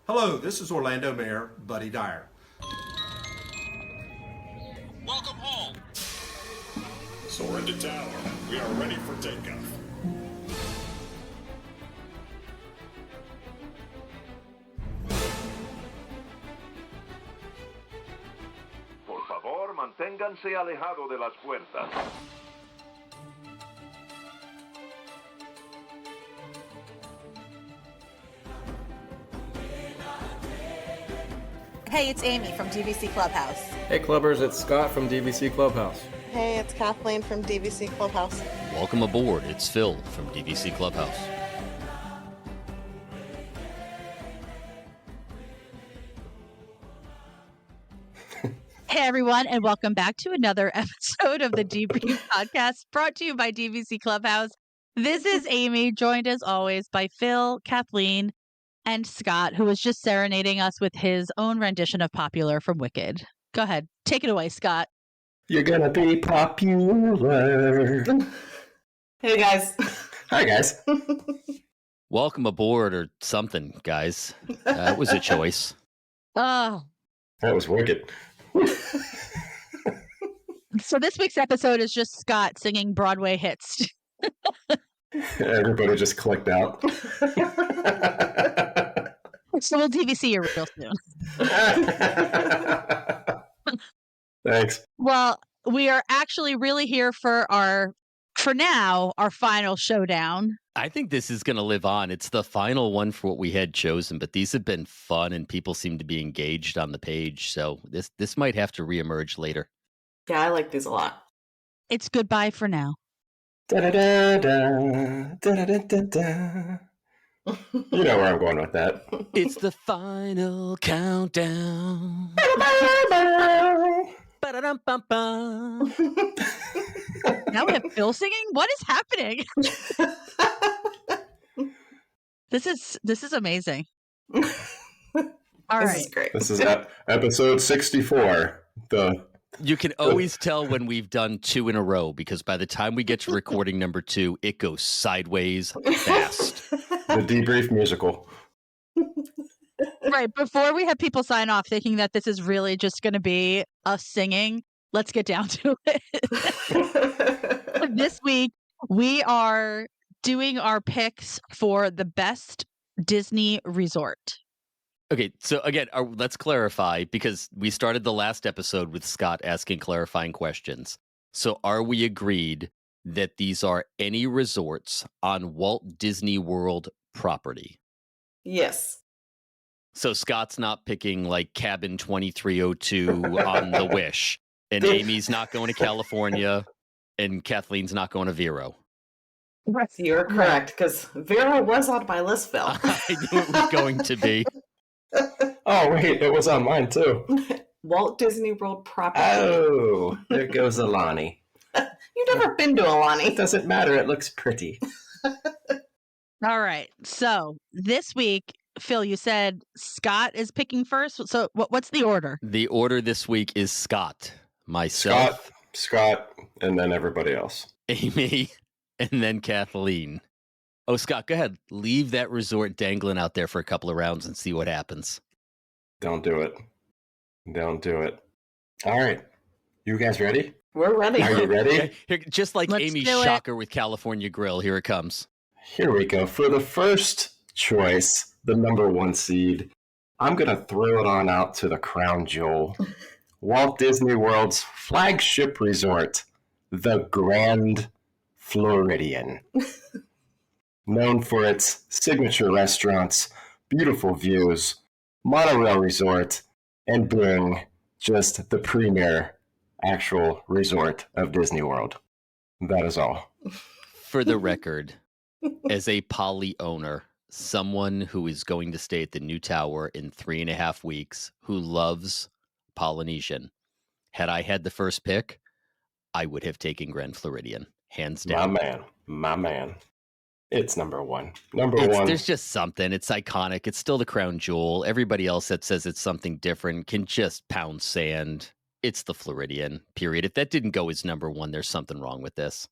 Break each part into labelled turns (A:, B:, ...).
A: Hello, this is Orlando Mayor Buddy Dyer.
B: Welcome home. Soar into tower. We are ready for takeoff.
C: Por favor, manténganse alejado de las puertas.
D: Hey, it's Amy from DVC Clubhouse.
E: Hey Clubbers, it's Scott from DVC Clubhouse.
F: Hey, it's Kathleen from DVC Clubhouse.
G: Welcome aboard. It's Phil from DVC Clubhouse.
H: Hey, everyone, and welcome back to another episode of the DP podcast brought to you by DVC Clubhouse. This is Amy, joined as always by Phil, Kathleen, and Scott, who was just serenading us with his own rendition of Popular from Wicked. Go ahead. Take it away, Scott.
I: You're gonna be popular.
F: Hey, guys.
I: Hi, guys.
G: Welcome aboard or something, guys. It was a choice.
H: Oh.
I: That was wicked.
H: So this week's episode is just Scott singing Broadway hits.
I: Everybody just clicked out.
H: So we'll DVC you real soon.
I: Thanks.
H: Well, we are actually really here for our final showdown.
G: I think this is going to live on. It's the final one for what we had chosen, but these have been fun and people seem to be engaged on the page. So this might have to reemerge later.
F: Yeah, I like these a lot.
H: It's goodbye for now.
I: Da-da-da-da, da-da-da-da-da. You know where I'm going with that.
G: It's the final countdown. Ba-da-dum-bum-bum.
H: Now we have Phil singing? What is happening? This is amazing. All right.
F: This is great.
I: This is episode 64.
G: You can always tell when we've done two in a row because by the time we get to recording number 2, it goes sideways fast.
I: The debrief musical.
H: Right. Before we have people sign off thinking that this is really just going to be us singing, let's get down to it. This week, we are doing our picks for the best Disney resort.
G: Okay, so again, let's clarify because we started the last episode with Scott asking clarifying questions. So are we agreed that these are any resorts on Walt Disney World property?
F: Yes.
G: So Scott's not picking like Cabin 2302 on the Wish, and Amy's not going to California, and Kathleen's not going to Vero.
F: You're correct, because Vera was on my list, Phil.
G: I knew it was going to be.
I: Oh, wait, it was on mine, too.
F: Walt Disney World property.
I: Oh, there goes Alani.
F: You've never been to
I: It
F: Alani.
I: doesn't matter. It looks pretty.
H: All right. So this week, Phil, you said Scott is picking first. So what's the order?
G: The order this week is Scott, myself,
I: Scott, and then everybody else.
G: Amy, and then Kathleen. Oh, Scott, go ahead. Leave that resort dangling out there for a couple of rounds and see what happens.
I: Don't do it. Don't do it. All right. You guys ready?
F: We're ready.
I: Are you ready?
G: Okay, here, just like
H: Let's
G: Amy's
H: do it.
G: shocker with California Grill, here it comes.
I: Here we go. For the first choice, the number 1 seed, I'm going to throw it on out to the crown jewel. Walt Disney World's flagship resort, the Grand Floridian. Known for its signature restaurants, beautiful views, monorail resort, and being just the premier actual resort of Disney World. That is all.
G: For the record, as a Poly owner, someone who is going to stay at the new tower in 3.5 weeks, who loves Polynesian, had I had the first pick, I would have taken Grand Floridian, hands down.
I: My man. It's number 1. Number 1.
G: There's just something. It's iconic. It's still the crown jewel. Everybody else that says it's something different can just pound sand. It's the Floridian, period. If that didn't go as number 1, there's something wrong with this.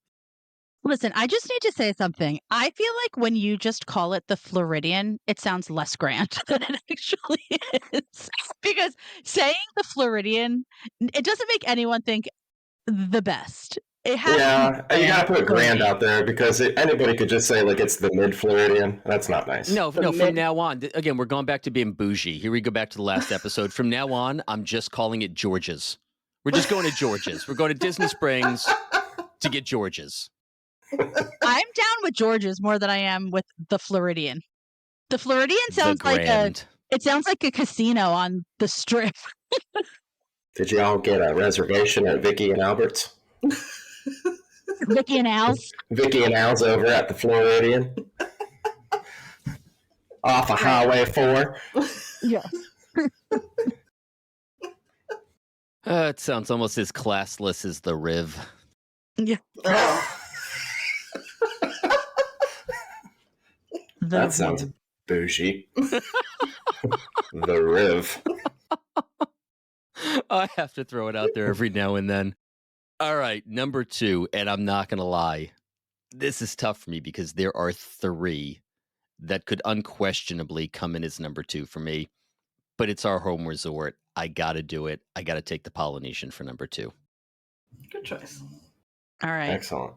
H: Listen, I just need to say something. I feel like when you just call it the Floridian, it sounds less grand than it actually is. Because saying the Floridian, it doesn't make anyone think the best. It has
I: Yeah, you gotta put grand
H: for me.
I: out there because anybody could just say like it's the mid Floridian. That's not nice.
G: No,
F: The
G: no.
F: mid-
G: From now on, again, we're going back to being bougie. Here we go back to the last episode. From now on, I'm just calling it George's. We're just going to George's. We're going to Disney Springs to get George's.
H: I'm down with George's more than I am with the Floridian. The Floridian sounds
G: the
H: like
G: grand.
H: it sounds like a casino on the strip.
I: Did you all get a reservation at Vicky and Albert's?
H: Vicky and Al's.
I: Vicky and Al's over at the Floridian. Off of Highway 4.
H: Yeah.
G: It sounds almost as classless as the Riv.
H: Yeah.
F: Oh.
I: That sounds bougie. The Riv.
G: I have to throw it out there every now and then. All right, number 2, and I'm not going to lie. This is tough for me because there are 3 that could unquestionably come in as number 2 for me, but it's our home resort. I got to do it. I got to take the Polynesian for number 2.
F: Good choice.
H: All right.
I: Excellent.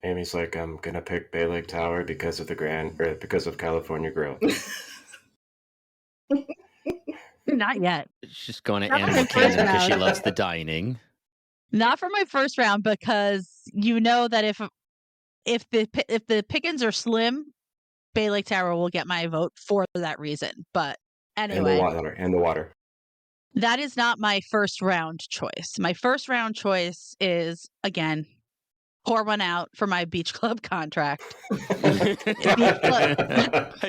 I: Amy's like, I'm gonna pick Bay Lake Tower because of because of California Grill.
H: Not yet.
G: She's going to
H: Not
G: Animal
H: my first
G: Kingdom because she
H: round.
G: loves the dining.
H: Not for my first round because you know that if the pickings are slim, Bay Lake Tower will get my vote for that reason. But anyway,
I: And the water.
H: that is not my first round choice. My first round choice is, again, pour one out for my beach club contract.
G: Hey,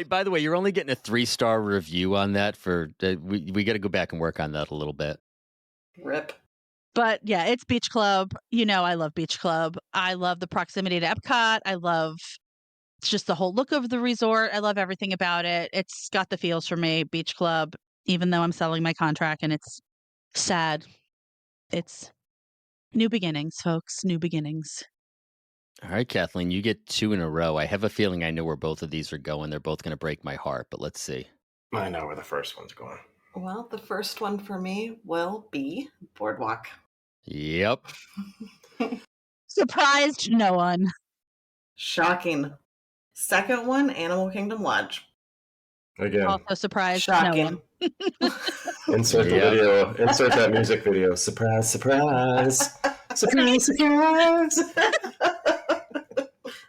G: by the way, you're only getting a 3-star review on that. We got to go back and work on that a little bit.
F: Rip.
H: But yeah, it's beach club. You know, I love beach club. I love the proximity to Epcot. I love just the whole look of the resort. I love everything about it. It's got the feels for me, beach club, even though I'm selling my contract and it's sad. It's new beginnings, folks. New beginnings.
G: All right, Kathleen, you get 2 in a row. I have a feeling I know where both of these are going. They're both going to break my heart, but let's see.
I: I know where the first one's going.
F: Well, the first one for me will be Boardwalk.
G: Yep.
H: Surprised no one.
F: Shocking. Second one, Animal Kingdom Lodge.
I: Again,
H: Also surprised no
F: Shocking.
H: one.
I: insert the video. Insert that music video. Surprise, surprise. Surprise, surprise.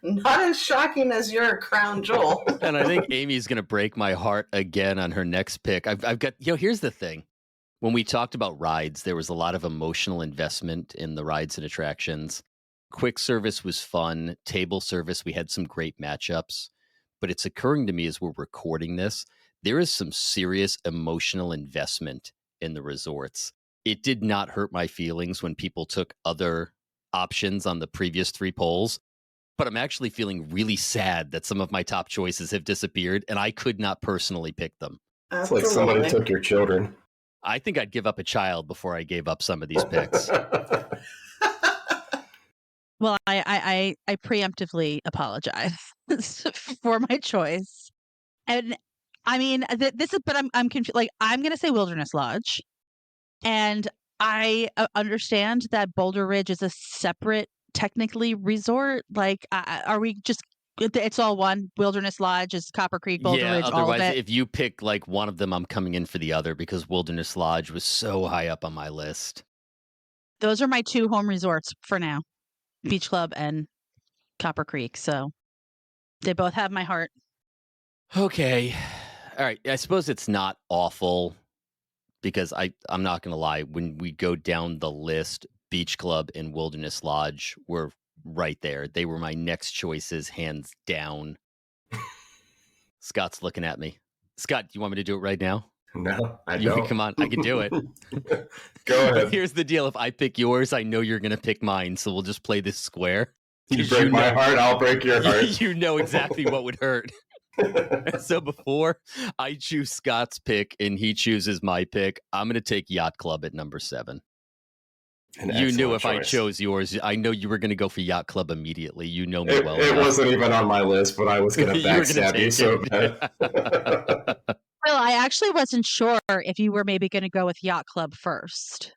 F: Not as shocking as your crown jewel.
G: And I think Amy's going to break my heart again on her next pick. I've got, here's the thing. When we talked about rides, there was a lot of emotional investment in the rides and attractions. Quick service was fun. Table service, we had some great matchups. But it's occurring to me as we're recording this, there is some serious emotional investment in the resorts. It did not hurt my feelings when people took other options on the previous 3 polls. But I'm actually feeling really sad that some of my top choices have disappeared and I could not personally pick them.
I: It's like somebody took your children.
G: I think I'd give up a child before I gave up some of these picks.
H: Well, I preemptively apologize for my choice, and I mean this is, but I'm confused. Like I'm gonna say Wilderness Lodge, and I understand that Boulder Ridge is a separate, technically resort. Like, are we just? It's all one. Wilderness Lodge is Copper Creek, Boulder Ridge, all of
G: otherwise,
H: it.
G: if you pick like one of them, I'm coming in for the other because Wilderness Lodge was so high up on my list.
H: Those are my 2 home resorts for now. Beach Club and Copper Creek. So they both have my heart.
G: Okay. All right. I suppose it's not awful because I'm not going to lie. When we go down the list, Beach Club and Wilderness Lodge were right there. They were my next choices, hands down. Scott's looking at me. Scott, do you want me to do it right now?
I: No, I don't.
G: Come on, I can do it.
I: Go ahead.
G: Here's the deal. If I pick yours, I know you're going to pick mine. So we'll just play this square.
I: You break my heart, I'll break your heart.
G: You know exactly what would hurt. So before I choose Scott's pick and he chooses my pick, I'm going to take Yacht Club at number 7. You knew if I
I: choice.
G: chose yours, I know you were going to go for Yacht Club immediately. You know me well
I: It
G: enough.
I: wasn't even on my list, but I was going to
G: You were gonna
I: backstab you
G: take
I: so
G: it.
I: bad.
H: Well, I actually wasn't sure if you were maybe going to go with Yacht Club first.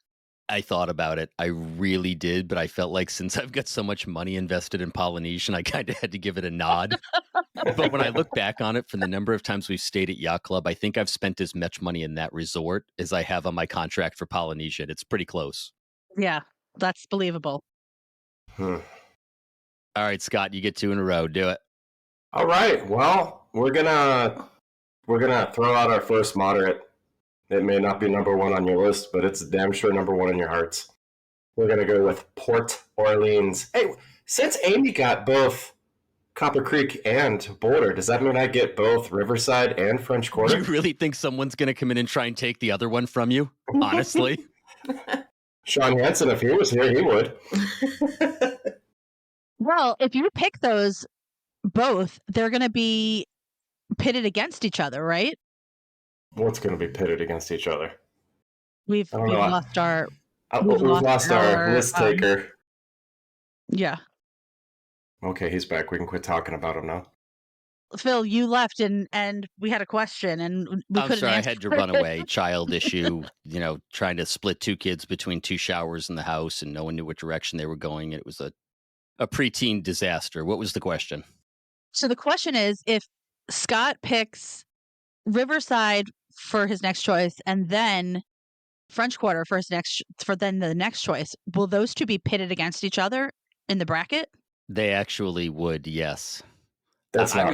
G: I thought about it. I really did, but I felt like since I've got so much money invested in Polynesian, I kind of had to give it a nod. But when I look back on it, from the number of times we've stayed at Yacht Club, I think I've spent as much money in that resort as I have on my contract for Polynesian. It's pretty close.
H: Yeah, that's believable.
I: Hmm.
G: All right, Scott, you get 2 in a row. Do it.
I: All right. Well, we're gonna throw out our first moderate. It may not be number one on your list, but it's damn sure number one in your hearts. We're gonna go with Port Orleans. Hey, since Amy got both Copper Creek and Boulder, does that mean I get both Riverside and French Quarter?
G: Do you really think someone's going to come in and try and take the other one from you? Honestly?
I: Sean Hansen, if he was here, he would.
H: Well, if you pick those both, they're going to be pitted against each other, right?
I: What's going to be pitted against each other?
H: We've
I: I don't know.
H: lost our
I: We've lost our list taker.
H: Yeah.
I: Okay, he's back. We can quit talking about him now.
H: Phil, you left and we had a question and we
G: I'm
H: couldn't
G: sorry, I
H: answer
G: had to
H: it.
G: run away. Child issue, trying to split 2 kids between 2 showers in the house, and no one knew what direction they were going. It was a preteen disaster. What was the question?
H: So the question is, if Scott picks Riverside for his next choice and then French Quarter for the next choice, will those two be pitted against each other in the bracket?
G: They actually would, yes.
I: That's not right.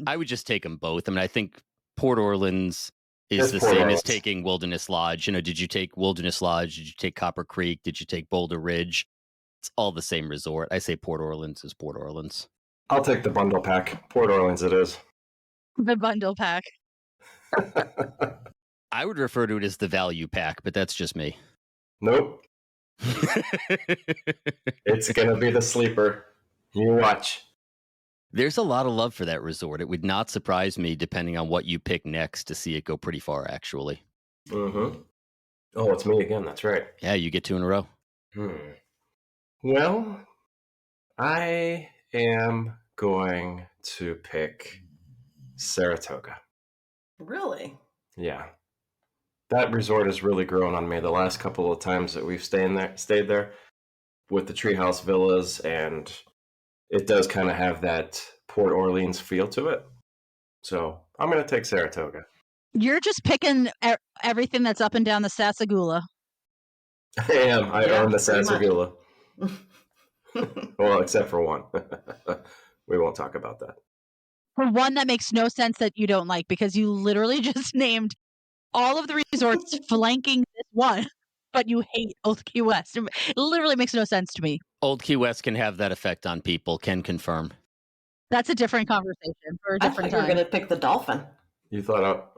G: I would just take them both. I mean, I think Port Orleans is the
I: Port
G: same
I: Orleans.
G: as taking Wilderness Lodge. Did you take Wilderness Lodge? Did you take Copper Creek? Did you take Boulder Ridge? It's all the same resort. I say Port Orleans is Port Orleans.
I: I'll take the bundle pack. Port Orleans it is.
H: The bundle pack.
G: I would refer to it as the value pack, but that's just me.
I: Nope. It's going to be the sleeper. You watch.
G: There's a lot of love for that resort. It would not surprise me, depending on what you pick next, to see it go pretty far, actually.
I: Mm-hmm. Oh, it's me again. That's right.
G: Yeah, you get 2 in a row.
I: Well, I am going to pick Saratoga.
F: Really?
I: Yeah. That resort has really grown on me the last couple of times that we've stayed there with the treehouse villas, and it does kind of have that Port Orleans feel to it. So I'm going to take Saratoga.
H: You're just picking everything that's up and down the Sassagoula.
I: I am. I own the
F: pretty much.
I: Sassagoula. Well, except for one. We won't talk about that.
H: For one that makes no sense that you don't like, because you literally just named all of the resorts flanking this one, but you hate Old Key West. It literally makes no sense to me.
G: Old Key West can have that effect on people, can confirm.
H: That's a different conversation for a
F: I
H: different
F: thought you were
H: time.
F: going to pick the dolphin.
I: You thought,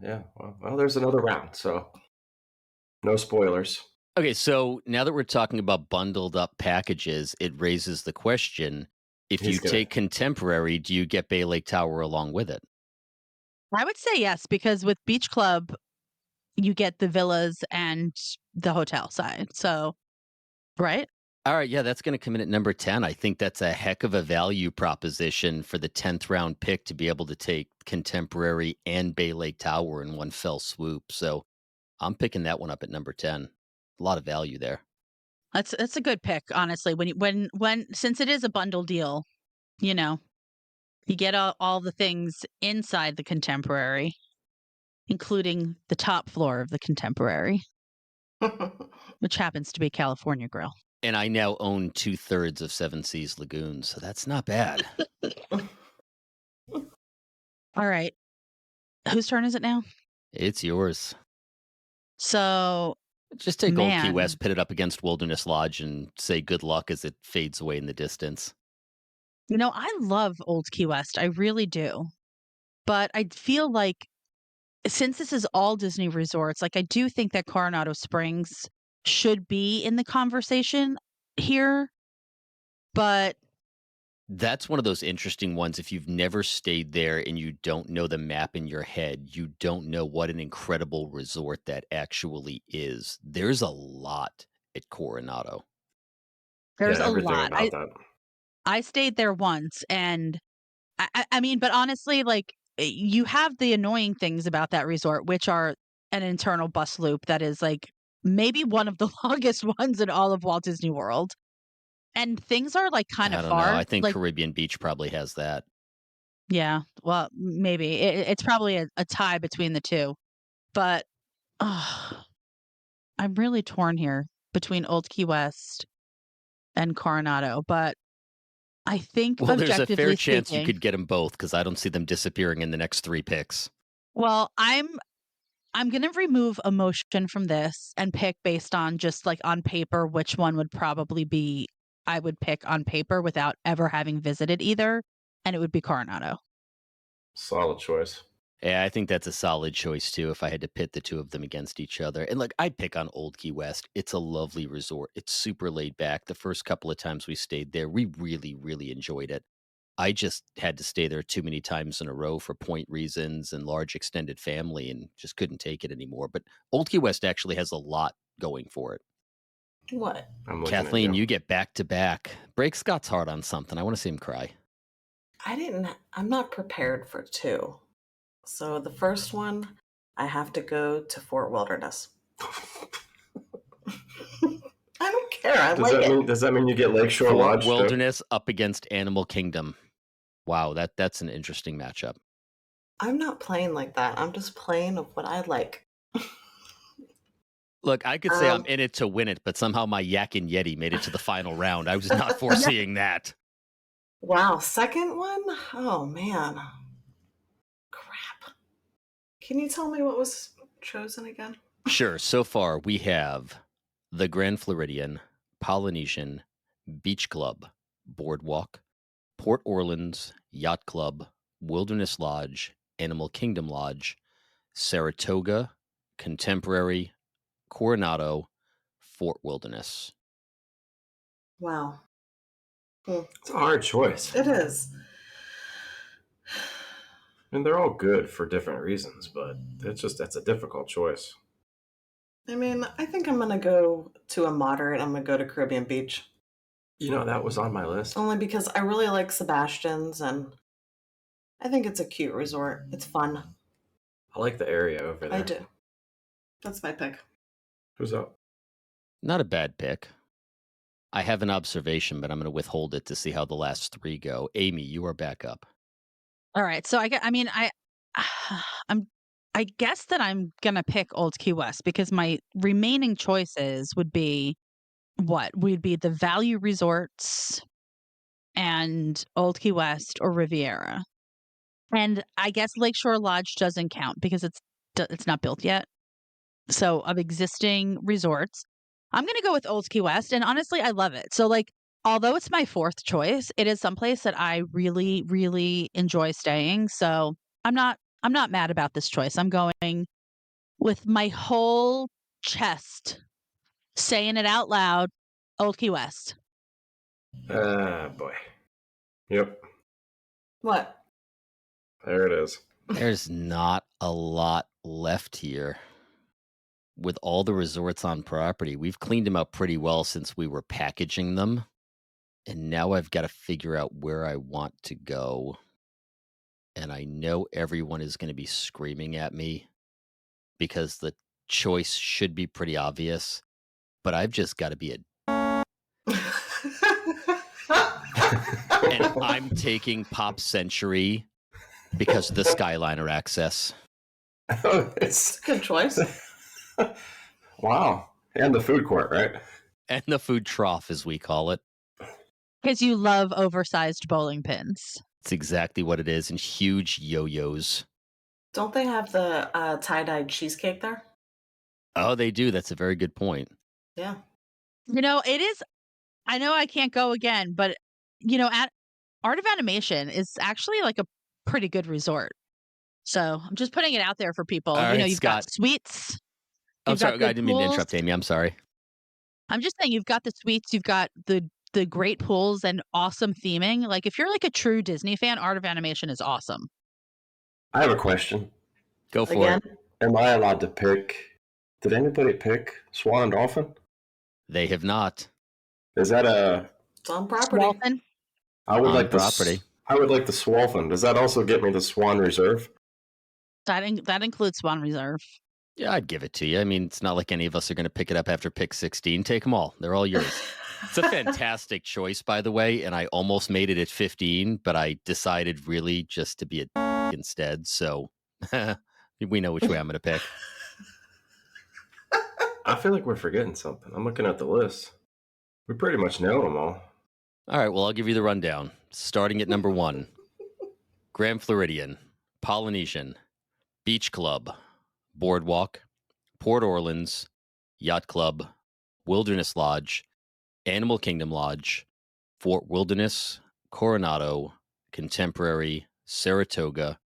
I: yeah, well, there's another round, so no spoilers.
G: Okay, so now that we're talking about bundled up packages, it raises the question, if you take Contemporary, do you get Bay Lake Tower along with it?
H: I would say yes, because with Beach Club, you get the villas and the hotel side. So, right?
G: All right, yeah, that's going to come in at number 10. I think that's a heck of a value proposition for the 10th round pick to be able to take Contemporary and Bay Lake Tower in one fell swoop. So I'm picking that one up at number 10. A lot of value there.
H: That's a good pick, honestly. When since it is a bundle deal, you get all the things inside the Contemporary, including the top floor of the Contemporary, which happens to be California Grill.
G: And I now own 2/3 of Seven Seas Lagoon, so that's not bad.
H: All right. Whose turn is it now?
G: It's yours.
H: So
G: just take Old Key
H: Man.
G: West, pit it up against Wilderness Lodge, and say good luck as it fades away in the distance.
H: I love Old Key West. I really do. But I feel like since this is all Disney resorts, I do think that Coronado Springs should be in the conversation here. But
G: that's one of those interesting ones. If you've never stayed there and you don't know the map in your head, you don't know what an incredible resort that actually is. There's a lot at Coronado.
H: There's a
I: everything
H: lot.
I: about that.
H: I stayed there once, and I mean, but honestly, like, you have the annoying things about that resort, which are an internal bus loop that is like maybe one of the longest ones in all of Walt Disney World. And things are like kind
G: I
H: of
G: don't know.
H: far.
G: I think
H: Like,
G: Caribbean Beach probably has that.
H: yeah, well, maybe it's probably a tie between the two. But I'm really torn here between Old Key West and Coronado. But I think
G: Well, there's a fair
H: objectively
G: chance you
H: speaking,
G: could get them both because I don't see them disappearing in the next 3 picks.
H: well, I'm going to remove emotion from this and pick based on just like on paper which one would probably be I would pick on paper without ever having visited either, and it would be Coronado.
I: Solid choice.
G: Yeah, I think that's a solid choice too if I had to pit the two of them against each other. And look, I'd pick on Old Key West. It's a lovely resort. It's super laid back. The first couple of times we stayed there, we really, really enjoyed it. I just had to stay there too many times in a row for point reasons and large extended family and just couldn't take it anymore. But Old Key West actually has a lot going for it.
F: What?
I: I'm looking
G: Kathleen,
I: at
G: you get back to back. Break Scott's heart on something. I want to see him cry.
F: I'm not prepared for two. So the first one, I have to go to Fort Wilderness. I don't care. I like it.
I: Does that mean you get Lakeshore
G: Fort
I: Lodge?
G: Wilderness up against Animal Kingdom. Wow, that's an interesting matchup.
F: I'm not playing like that. I'm just playing of what I like.
G: Look, I could say I'm in it to win it, but somehow my Yak and Yeti made it to the final round. I was not foreseeing that.
F: Wow, second one? Oh man. Crap. Can you tell me what was chosen again?
G: Sure. So far, we have the Grand Floridian, Polynesian, Beach Club, Boardwalk, Port Orleans, Yacht Club, Wilderness Lodge, Animal Kingdom Lodge, Saratoga, Contemporary, Coronado, Fort Wilderness.
F: Wow.
I: It's a hard choice.
F: It is.
I: I mean, they're all good for different reasons, but that's a difficult choice.
F: I mean, I think I'm going to go to a moderate. I'm going to go to Caribbean Beach.
I: You know, that was on my list.
F: Only because I really like Sebastian's and I think it's a cute resort. It's fun.
I: I like the area over there.
F: I do. That's my pick.
I: Who's up?
G: Not a bad pick. I have an observation, but I'm going to withhold it to see how the last 3 go. Amy, you are back up.
H: All right. So I guess that I'm gonna pick Old Key West because my remaining choices would be the value resorts and Old Key West or Riviera. And I guess Lakeshore Lodge doesn't count because it's not built yet. So of existing resorts, I'm going to go with Old Key West. And honestly, I love it. So like, although it's my 4th choice, it is someplace that I really, really enjoy staying. So I'm not mad about this choice. I'm going with my whole chest, saying it out loud, Old Key West.
I: Boy. Yep.
F: What?
I: There it is.
G: There's not a lot left here. With all the resorts on property, we've cleaned them up pretty well since we were packaging them. And now I've got to figure out where I want to go. And I know everyone is going to be screaming at me because the choice should be pretty obvious. But I've just got to be and I'm taking Pop Century because of the Skyliner access.
I: It's
F: a good choice.
I: Wow. And the food court, right?
G: And the food trough, as we call it.
H: Because you love oversized bowling pins.
G: It's exactly what it is, and huge yo-yos.
F: Don't they have the tie-dyed cheesecake there?
G: Oh, they do. That's a very good point.
F: Yeah.
H: You know, it is. I know I can't go again, but you know, at Art of Animation is actually like a pretty good resort. So I'm just putting it out there for people.
G: All
H: you know,
G: right,
H: you've
G: Scott.
H: got suites.
G: I'm sorry, I
H: good
G: didn't mean to
H: pools.
G: interrupt, Amy. I'm sorry.
H: I'm just saying you've got the suites, you've got the great pools and awesome theming. Like if you're like a true Disney fan, Art of Animation is awesome.
I: I have a question.
G: Go for it.
I: Am I allowed to pick? Did anybody pick Swan and Dolphin?
G: They have not.
I: Is that a?
F: It's on property.
H: Swalfin?
I: I would
G: On
I: like
G: property.
I: I would like the Swalfin. Does that also get me the Swan Reserve?
H: That includes Swan Reserve.
G: Yeah, I'd give it to you. I mean, it's not like any of us are going to pick it up after pick 16. Take them all. They're all yours. It's a fantastic choice, by the way, and I almost made it at 15, but I decided really just to be a instead. So we know which way I'm going to pick.
I: I feel like we're forgetting something. I'm looking at the list. We pretty much know them all.
G: All right, well, I'll give you the rundown. Starting at number 1, Grand Floridian, Polynesian, Beach Club, Boardwalk, Port Orleans, Yacht Club, Wilderness Lodge, Animal Kingdom Lodge, Fort Wilderness, Coronado, Contemporary, Saratoga,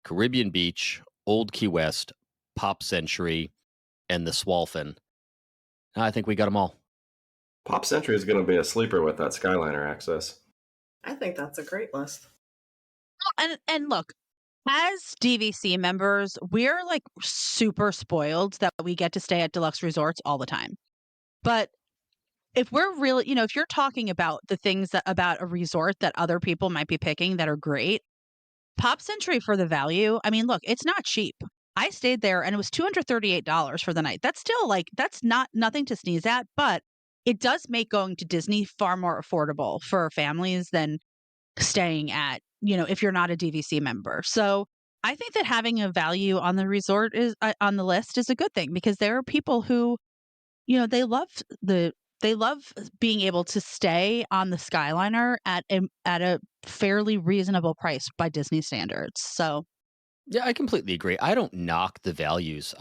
G: Caribbean Beach, Old Key West, Pop Century, and the Swalfin. I think we got them all.
I: Pop Century is going to be a sleeper with that Skyliner access.
F: I think that's a great list.
H: And look, as DVC members, we're like super spoiled that we get to stay at deluxe resorts all the time. But if we're really, if you're talking about the things about a resort that other people might be picking that are great, Pop Century for the value, I mean, look, it's not cheap. I stayed there and it was $238 for the night. That's still that's nothing to sneeze at, but it does make going to Disney far more affordable for families than staying at, if you're not a DVC member. So I think that having a value on the resort is on the list is a good thing, because there are people who, they love being able to stay on the Skyliner at a fairly reasonable price by Disney standards. So
G: yeah, I completely agree. I don't knock the values.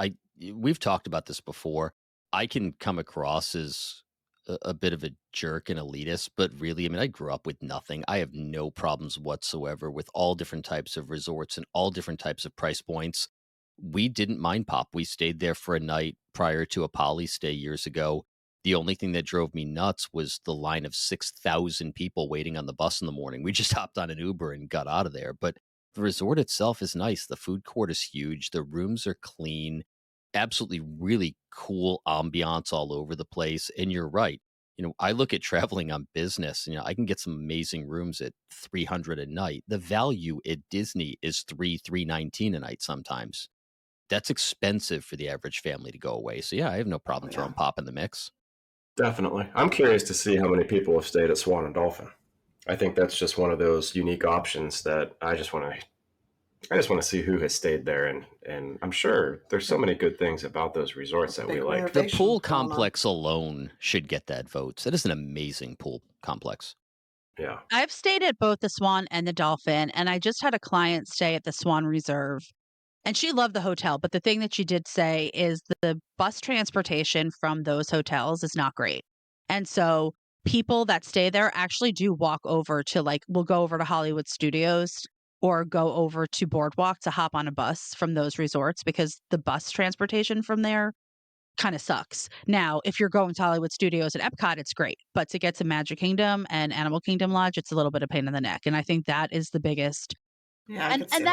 G: We've talked about this before. I can come across as a bit of a jerk and elitist, but really, I mean, I grew up with nothing. I have no problems whatsoever with all different types of resorts and all different types of price points. We didn't mind Pop. We stayed there for a night prior to a Poly stay years ago. The only thing that drove me nuts was the line of 6,000 people waiting on the bus in the morning. We just hopped on an Uber and got out of there. But the resort itself is nice. The food court is huge. The rooms are clean. Absolutely really cool ambiance all over the place. And you're right. I look at traveling on business, I can get some amazing rooms at $300 a night. The value at Disney is $319 a night sometimes. That's expensive for the average family to go away. So yeah, I have no problem throwing Pop in the mix.
I: Definitely. I'm curious to see how many people have stayed at Swan and Dolphin. I think that's just one of those unique options that I just want to see who has stayed there, and I'm sure there's so many good things about those resorts that we like.
G: The pool complex alone should get that vote. That is an amazing pool complex.
I: Yeah.
H: I've stayed at both the Swan and the Dolphin, and I just had a client stay at the Swan Reserve, and she loved the hotel. But the thing that she did say is the bus transportation from those hotels is not great. And so people that stay there actually do walk over to we'll go over to Hollywood Studios or go over to Boardwalk to hop on a bus from those resorts, because the bus transportation from there kind of sucks. Now, if you're going to Hollywood Studios at Epcot, it's great. But to get to Magic Kingdom and Animal Kingdom Lodge, it's a little bit of pain in the neck. And I think that is the biggest.
F: Yeah,
H: and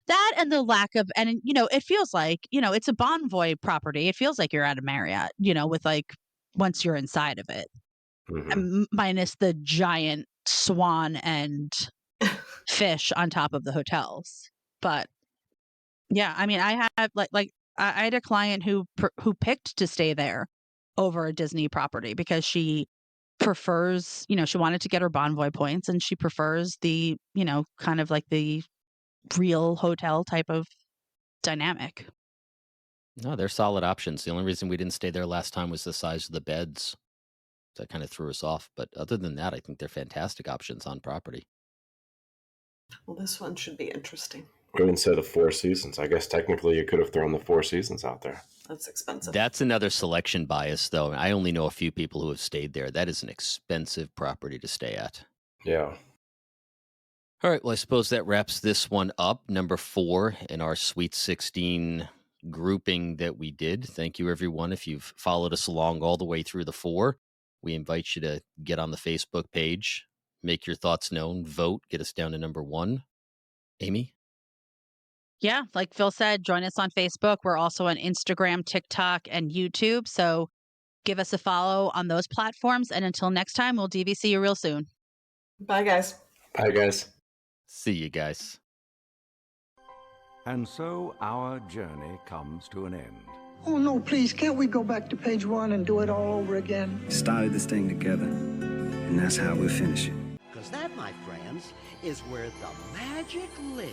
H: that and the lack of, and it feels like, it's a Bonvoy property. It feels like you're at a Marriott, with once you're inside of it.
I: Mm-hmm.
H: Minus the giant swan and fish on top of the hotels. But yeah, I mean, I have I had a client who picked to stay there over a Disney property because she prefers, she wanted to get her Bonvoy points, and she prefers the, kind of like the real hotel type of dynamic.
G: No, they're solid options. The only reason we didn't stay there last time was the size of the beds. That kind of threw us off. But other than that, I think they're fantastic options on property.
F: Well, this one should be interesting.
I: Even so, the Four Seasons. I guess technically you could have thrown the Four Seasons out there.
F: That's expensive.
G: That's another selection bias, though. I only know a few people who have stayed there. That is an expensive property to stay at.
I: Yeah.
G: All right. Well, I suppose that wraps this one up. Number 4 in our Sweet 16 grouping that we did. Thank you, everyone. If you've followed us along all the way through the 4, we invite you to get on the Facebook page, make your thoughts known, vote, get us down to number 1. Amy?
H: Yeah, like Phil said, join us on Facebook. We're also on Instagram, TikTok, and YouTube. So Give us a follow on those platforms. And until next time, we'll DVC you real soon.
F: Bye, guys.
I: Bye, guys.
G: See you guys.
J: And so our journey comes to an end.
K: Oh, no, please, can't we go back to page 1 and do it all over again?
L: Started this thing together, and that's how we'll finish it.
M: Because that, my friends, is where the magic lives.